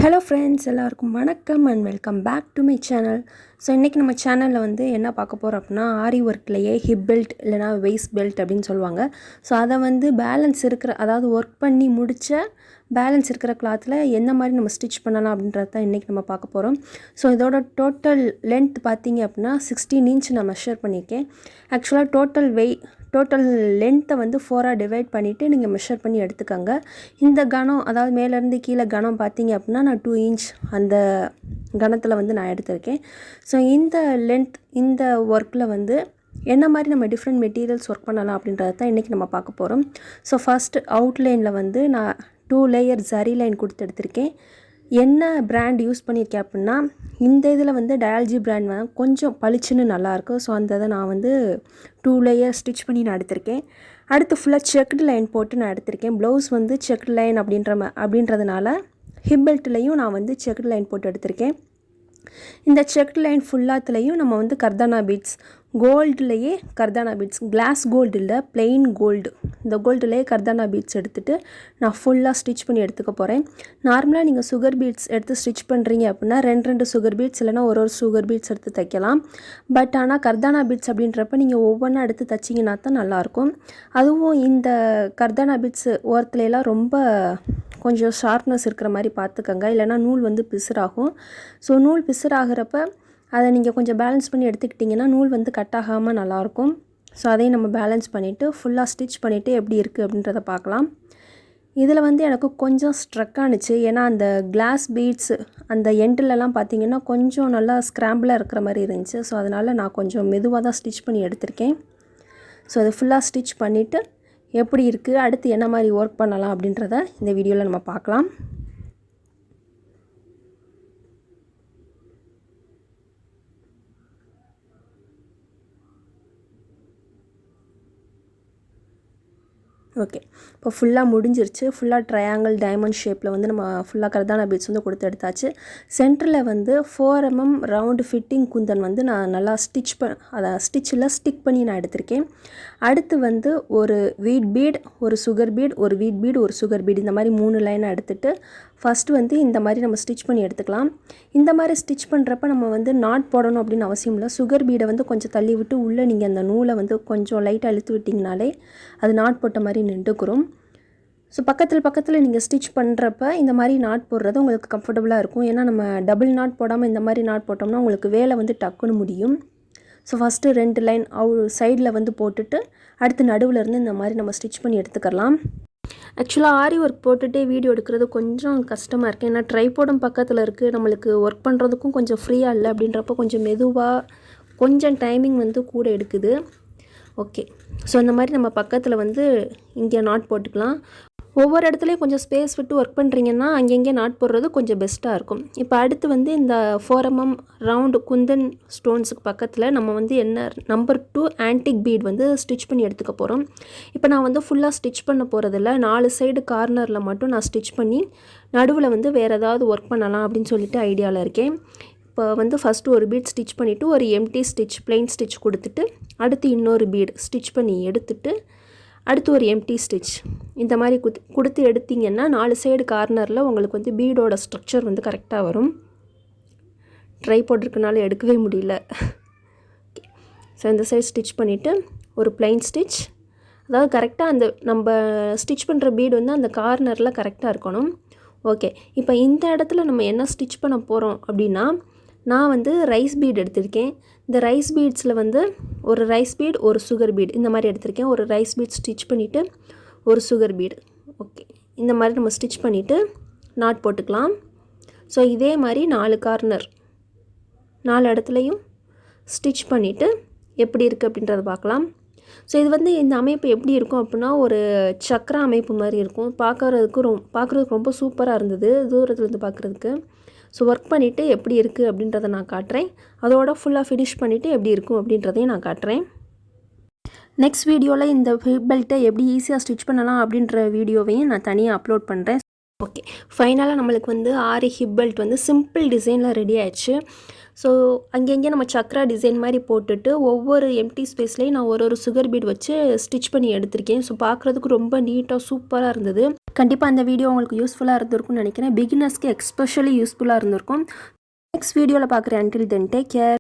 Hello friends, எல்லாருக்கும் வணக்கம் and welcome back to my channel. So இன்றைக்கி நம்ம சேனலில் வந்து என்ன பார்க்க போகிறோம் அப்படின்னா, ஆரி ஒர்க்லேயே ஹிப்பெல்ட் இல்லைனா வெய்ஸ்ட் பெல்ட் அப்படின்னு சொல்லுவாங்க. ஸோ அதை வந்து பேலன்ஸ் இருக்கிற, அதாவது ஒர்க் பண்ணி முடித்த பேலன்ஸ் இருக்கிற கிளாத்தில் எந்த மாதிரி நம்ம ஸ்டிச் பண்ணலாம் அப்படின்றது தான் இன்றைக்கி நம்ம பார்க்க போகிறோம். ஸோ இதோட டோட்டல் லென்த் பார்த்திங்க அப்படின்னா 16 இன்ச் நான் மெஷர் பண்ணியிருக்கேன். ஆக்சுவலாக டோட்டல் லென்த்தை வந்து 4ஆக டிவைட் பண்ணிவிட்டு நீங்கள் மெஷர் பண்ணி எடுத்துக்கோங்க. இந்த கணம், அதாவது மேலேருந்து கீழே கணம் பார்த்திங்க அப்படின்னா நான் 2 இன்ச் அந்த கணத்தில் வந்து நான் எடுத்திருக்கேன். ஸோ இந்த லென்த், இந்த ஒர்க்கில் வந்து என்ன மாதிரி நம்ம டிஃப்ரெண்ட் மெட்டீரியல்ஸ் ஒர்க் பண்ணலாம் அப்படின்றத தான் இன்றைக்கி நம்ம பார்க்க போகிறோம். ஸோ ஃபஸ்ட்டு அவுட்லைனில் வந்து நான் 2 லேயர் ஜரி லைன் கொடுத்து எடுத்திருக்கேன். என்ன பிராண்ட் யூஸ் பண்ணியிருக்கேன் அப்படின்னா, இந்த இதில் வந்து டயாலஜி பிராண்ட் வந்து கொஞ்சம் பளிச்சுன்னு நல்லாயிருக்கும். ஸோ அந்த இதை நான் வந்து 2 லேயர் ஸ்டிச் பண்ணி நான் எடுத்திருக்கேன். அடுத்து ஃபுல்லாக செக்குடு லைன் போட்டு நான் எடுத்திருக்கேன். ப்ளவுஸ் வந்து செக்குடு லைன் அப்படின்றதுனால ஹிப்பெல்ட்லேயும் நான் வந்து செக்குடு லைன் போட்டு எடுத்திருக்கேன். இந்த செக்குடு லைன் ஃபுல்லாத்துலேயும் நம்ம வந்து கர்தானா பீட்ஸ், கோல்டுலேயே கர்தானா பீட்ஸ், கிளாஸ் கோல்டு இல்லை, பிளெயின் கோல்டு, இந்த கோல்டுலேயே கர்தானா பீட்ஸ் எடுத்துகிட்டு நான் ஃபுல்லாக ஸ்டிச் பண்ணி எடுத்துக்க போகிறேன். நார்மலாக நீங்கள் சுகர் பீட்ஸ் எடுத்து ஸ்டிச் பண்ணுறீங்க அப்படின்னா 2 சுகர் பீட்ஸ் இல்லைனா ஒரு சுகர் பீட்ஸ் எடுத்து தைக்கலாம். பட் ஆனால் கர்தானா பீட்ஸ் அப்படின்றப்ப நீங்கள் ஒவ்வொன்றா எடுத்து தைச்சிங்கன்னா தான் நல்லாயிருக்கும். அதுவும் இந்த கர்தானா பீட்ஸ் ஓரத்துலலாம் ரொம்ப கொஞ்சம் ஷார்ப்னஸ் இருக்கிற மாதிரி பார்த்துக்கங்க, இல்லைனா நூல் வந்து பிசுறாகும். ஸோ நூல் பிசுறாகிறப்ப அதை நீங்கள் கொஞ்சம் பேலன்ஸ் பண்ணி எடுத்துக்கிட்டிங்கன்னா நூல் வந்து கட் ஆகாமல் நல்லாயிருக்கும். ஸோ அதையும் நம்ம பேலன்ஸ் பண்ணிவிட்டு ஃபுல்லாக ஸ்டிச் பண்ணிவிட்டு எப்படி இருக்குது அப்படின்றத பார்க்கலாம். இதில் வந்து எனக்கு கொஞ்சம் ஸ்ட்ரக் ஆணுச்சு. ஏன்னா அந்த கிளாஸ் பீட்ஸ் அந்த எண்டிலலாம் பார்த்திங்கன்னா கொஞ்சம் நல்லா ஸ்க்ராம்பிளாக இருக்கிற மாதிரி இருந்துச்சு. ஸோ அதனால் நான் கொஞ்சம் மெதுவாக தான் ஸ்டிச் பண்ணி எடுத்திருக்கேன். ஸோ அதை ஃபுல்லாக ஸ்டிச் பண்ணிவிட்டு எப்படி இருக்குது, அடுத்து என்ன மாதிரி ஒர்க் பண்ணலாம் அப்படின்றத இந்த வீடியோவில் நம்ம பார்க்கலாம். ஓகே, இப்போ ஃபுல்லாக முடிஞ்சிருச்சு. ஃபுல்லாக ட்ரையாங்கிள் டைமண்ட் ஷேப்பில் வந்து நம்ம ஃபுல்லாக கர்தானா பீட்ஸ் வந்து கொடுத்து எடுத்தாச்சு. சென்டரில் வந்து 4 mm ரவுண்டு ஃபிட்டிங் குந்தன் வந்து நான் நல்லா ஸ்டிக் பண்ணி நான் எடுத்திருக்கேன். அடுத்து வந்து ஒரு வீட் பீட், ஒரு சுகர் பீட், ஒரு வீட் பீட், ஒரு சுகர் பீட், இந்த மாதிரி 3 லைனாக எடுத்துகிட்டு ஃபஸ்ட்டு வந்து இந்த மாதிரி நம்ம ஸ்டிச் பண்ணி எடுத்துக்கலாம். இந்த மாதிரி ஸ்டிச் பண்ணுறப்ப நம்ம வந்து நாட் போடணும் அப்படின்னு அவசியம் இல்லை. சுகர் பீடை வந்து கொஞ்சம் தள்ளி விட்டு உள்ளே நீங்கள் அந்த நூலை வந்து கொஞ்சம் லைட்டாக இழுத்து விட்டிங்கனாலே அது நாட் போட்ட மாதிரி நின்றுக்கிறோம். ஸோ பக்கத்தில் நீங்கள் ஸ்டிச் பண்ணுறப்ப இந்த மாதிரி நாட் போடுறது உங்களுக்கு கம்ஃபர்டபுளாக இருக்கும். ஏன்னா நம்ம டபுள் நாட் போடாமல் இந்த மாதிரி நாட் போட்டோம்னா உங்களுக்கு வேலை வந்து டக்குன்னு முடியும். ஸோ ஃபஸ்ட்டு 2 லைன் சைடில் வந்து போட்டுட்டு அடுத்து நடுவில் இருந்து இந்த மாதிரி நம்ம ஸ்டிச் பண்ணி எடுத்துக்கலாம். ஆக்சுவலாக ஆரி ஒர்க் போட்டுகிட்டே வீடியோ எடுக்கிறது கொஞ்சம் கஷ்டமாக இருக்குது. ஏன்னா ட்ரைபோர்டும் பக்கத்தில் இருக்குது, நம்மளுக்கு ஒர்க் பண்ணுறதுக்கும் கொஞ்சம் ஃப்ரீயாக இல்லை. அப்படின்றப்ப கொஞ்சம் மெதுவாக, கொஞ்சம் டைமிங் வந்து கூட எடுக்குது. ஓகே, ஸோ அந்த மாதிரி நம்ம பக்கத்தில் வந்து இங்கே நாட் போட்டுக்கலாம். ஒவ்வொரு இடத்துலையும் கொஞ்சம் ஸ்பேஸ் விட்டு ஒர்க் பண்ணுறீங்கன்னா அங்கங்கே நாட் போடுறது கொஞ்சம் பெஸ்ட்டாக இருக்கும். இப்போ அடுத்து வந்து இந்த 4 mm ரவுண்டு குந்தன் ஸ்டோன்ஸுக்கு பக்கத்தில் நம்ம வந்து நம்பர் 2 ஆன்டிக் பீட் வந்து ஸ்டிச் பண்ணி எடுத்துக்க போகிறோம். இப்போ நான் வந்து ஃபுல்லாக ஸ்டிச் பண்ண போகிறதில்ல, 4 சைடு கார்னரில் மட்டும் நான் ஸ்டிச் பண்ணி நடுவில் வந்து வேறு ஏதாவது ஒர்க் பண்ணலாம் அப்படின்னு சொல்லிட்டு ஐடியாவில் இருக்கேன். இப்போ வந்து ஃபஸ்ட்டு ஒரு பீட் ஸ்டிச் பண்ணிவிட்டு ஒரு எம்டி ஸ்டிச், பிளெயின் ஸ்டிச் கொடுத்துட்டு அடுத்து இன்னொரு பீட் ஸ்டிச் பண்ணி எடுத்துட்டு அடுத்து ஒரு எம்டி ஸ்டிச் இந்த மாதிரி கொடுத்து எடுத்திங்கன்னா 4 சைடு கார்னரில் உங்களுக்கு வந்து பீடோட ஸ்ட்ரக்சர் வந்து கரெக்டாக வரும். ட்ரை போட்டிருக்கனால எடுக்கவே முடியல. ஓகே, ஸோ இந்த சைடு ஸ்டிச் பண்ணிவிட்டு ஒரு பிளைன் ஸ்டிச், அதாவது கரெக்டாக அந்த நம்ம ஸ்டிச் பண்ணுற பீடு வந்து அந்த கார்னரில் கரெக்டாக இருக்கணும். ஓகே, இப்போ இந்த இடத்துல நம்ம என்ன ஸ்டிச் பண்ண போகிறோம் அப்படின்னா, நான் வந்து ரைஸ் பீட் எடுத்திருக்கேன். இந்த ரைஸ் பீட்ஸில் வந்து ஒரு ரைஸ் பீட், ஒரு சுகர் பீட், இந்த மாதிரி எடுத்திருக்கேன். ஒரு ரைஸ் பீட் ஸ்டிச் பண்ணிவிட்டு ஒரு சுகர் பீட். ஓகே, இந்த மாதிரி நம்ம ஸ்டிச் பண்ணிவிட்டு நாட் போட்டுக்கலாம். ஸோ இதே மாதிரி 4 கார்னர் 4 இடத்துலையும் ஸ்டிச் பண்ணிவிட்டு எப்படி இருக்குது அப்படின்றத பார்க்கலாம். ஸோ இது வந்து இந்த அமைப்பு எப்படி இருக்கும் அப்படின்னா, ஒரு சக்கர அமைப்பு மாதிரி இருக்கும். பார்க்குறதுக்கு ரொம்ப சூப்பராக இருந்தது தூரத்துலேருந்து பார்க்குறதுக்கு. ஸோ ஒர்க் பண்ணிவிட்டு எப்படி இருக்குது அப்படின்றத நான் காட்டுறேன். அதோட ஃபுல்லாக ஃபினிஷ் பண்ணிவிட்டு எப்படி இருக்கும் அப்படின்றதையும் நான் காட்டுறேன். நெக்ஸ்ட் வீடியோவில் இந்த ஹிப்பெல்ட்டை எப்படி ஈஸியாக ஸ்டிச் பண்ணலாம் அப்படின்ற வீடியோவையும் நான் தனியாக அப்லோட் பண்ணுறேன். ஓகே, ஃபைனலாக நம்மளுக்கு வந்து ஆரி ஹிப்பெல்ட் வந்து சிம்பிள் டிசைனில் ரெடி ஆயிடுச்சு. ஸோ அங்கங்கே நம்ம சக்ரா டிசைன் மாதிரி போட்டுட்டு ஒவ்வொரு எம்டி ஸ்பேஸ்லேயும் நான் ஒரு சுகர் பீட் வச்சு ஸ்டிச் பண்ணி எடுத்திருக்கேன். ஸோ பார்க்குறதுக்கு ரொம்ப நீட்டாக சூப்பராக இருந்தது. கண்டிப்பாக அந்த வீடியோ உங்களுக்கு யூஸ்ஃபுல்லாக இருந்திருக்கும்னு நினைக்கிறேன். பிகினர்ஸ்க்கு எஸ்பெஷலி யூஸ்ஃபுல்லாக இருந்திருக்கும். நெக்ஸ்ட் வீடியோவில் பார்க்குறேன். Until then take care.